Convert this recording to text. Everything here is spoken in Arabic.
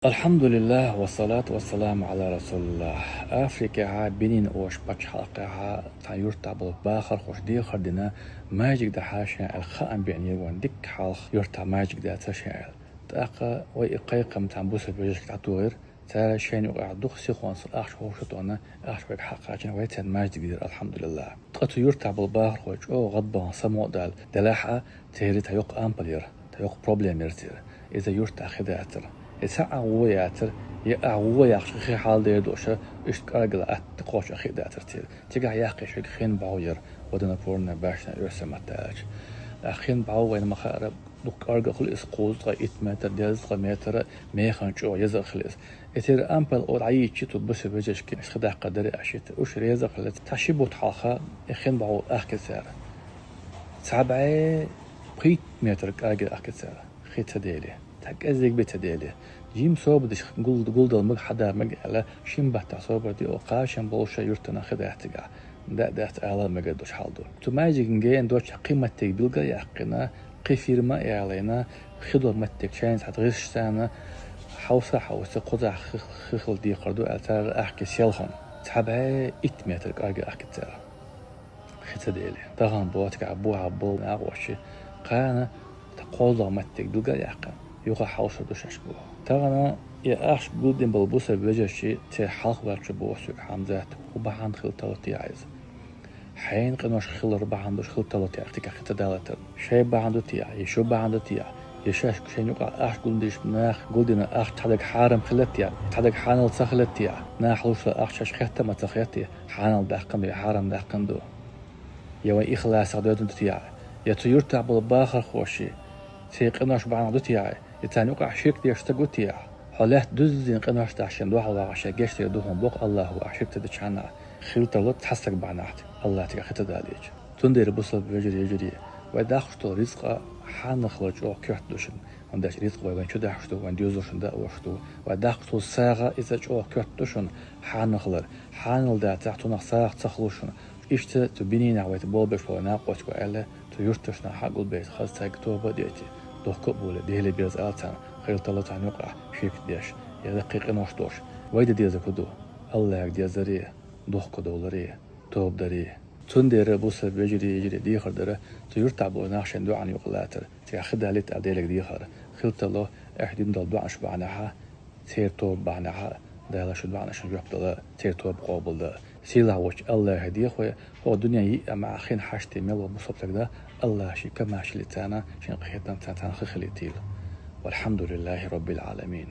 الحمد لله والصلاة والسلام على رسول الله. أفريقيا بنين أوش بتش حلقة تايورتا بالباخر خوش دي خردنا ماجيك ده حاشا الخام بيعني وان ديك حالخ يورتا ماجيك ده تشعل تاقا ويقيقم تنبوس بيجيك تعتوغر تارا شين وقع دخسي خوانس الأخش خوشتونا أخش بيك حقاجين ويتان ماجيك دير الحمد لله تقتو يورتا بالباخر خوش أو غضبان سمو دال دلاحة تيري تايوق أمبلير تايوق بروبليم يرتير إذا يورتا خداتر يتعوياتر يعوياخ حال دير دوشة اشتكارجل أتقوش أخي داترتير تيجا ياقش خين باوير ودنا بورنا باشنا يرسم التاج أخين باو وين مخارب دوك أرجع خل إسقوط غا 8 متر ديز متر ميخان شو يزر خلص إتير أمبل أو عيش تو بس بيجش كي خدا قدر أشيت وش ريزر خلص تشيبوت حاخا أخين باو أخك سعر 7 متر أرجع أخك سعر خيت ديلي تكازيك بتديلي جيم صوب دش قول دل حدا مج على شيم بحت صوب دي أوقاشن بولشة يرتنا خدا احتجا ده على مجدوش حالدو تو ماجيك نجين دوش قيمة تقبلجا يحقنا قفير ما يعلينا خدو متك شين تغيش سنة حوسة قطع خخل دي قردو أتار أحكي سيلهم 7 متر أرجع أحكي ترى خيت ديلي طغان بواتك عبو ناقوشي قانا تقوضا متك دوجا يحقن يوغا حوصة دوش أشبوه تغنى يا أخش بلودين بالبوسة بوجهشي تي حلق باتش بوسوك حمزات وبعان خل تلوتي عايز حين قنوش خل ربعان دوش خل تلوتي اختك اخت دالتر شي بعان دو تيع يشو بعان دو تيع يشاش شي يوغا أخش قلديش مناخ قلدينا أخش تحدق حارم خلتيع تحدق حانل تخلتيع ناحلوش أخش خيطة ما تخيطي حانل داقن دو حارم داقن دو يوان إخلاص غدودن دو تيع يا تيور تعبل باخر خوشي تي قنوش بعان دو تيع يتاني وقع شيك دي اشتقو تيع حالات دزين قناش تعشن دوح الله عشان جيش يدوهم بوق الله هو عشيك تدشانا خيل تلوت تحسك بعناحت الله تيخ تداليج تندير بوصل بيجري وداخشتو رزق حان خلج او كيحت دوشن ونداش رزق وين شو داخشتو وين ديوزوشن دا وشتو وداخشتو ساغا اذا جو كيحت دوشن حان خلر حان دا تحتو ساغ تخلوشن اشت تبينين عويت بولبش ولا ناقوش ولا تيرتشنا حق البيت خاص تاكتو بديتي دوخ قبول ديهلي بيرز آلتان خير طلت عن يقع شيك ديش يا دقيقة نوشتوش ويدا ديزا كدو الله يك ديزاريه دوخ كدولاريه توب داريه تندير بوسا بيجري يجري ديخر داره تيرتع بو ناخشن دو عن يقلاتر تياخدها ليت عديلك ديخر خير طلو احدين دل دوعن شبعناها تير توب بعناها دالا شدبعنا شنجوب دلا تير توب قابل دا سيلا وش الله هديه خويا هو الدنيا يي مع خين حاشتي ميل ومصبتك ده الله شي كما شلتانا شن قيتنا تانا خليتيل والحمد لله رب العالمين.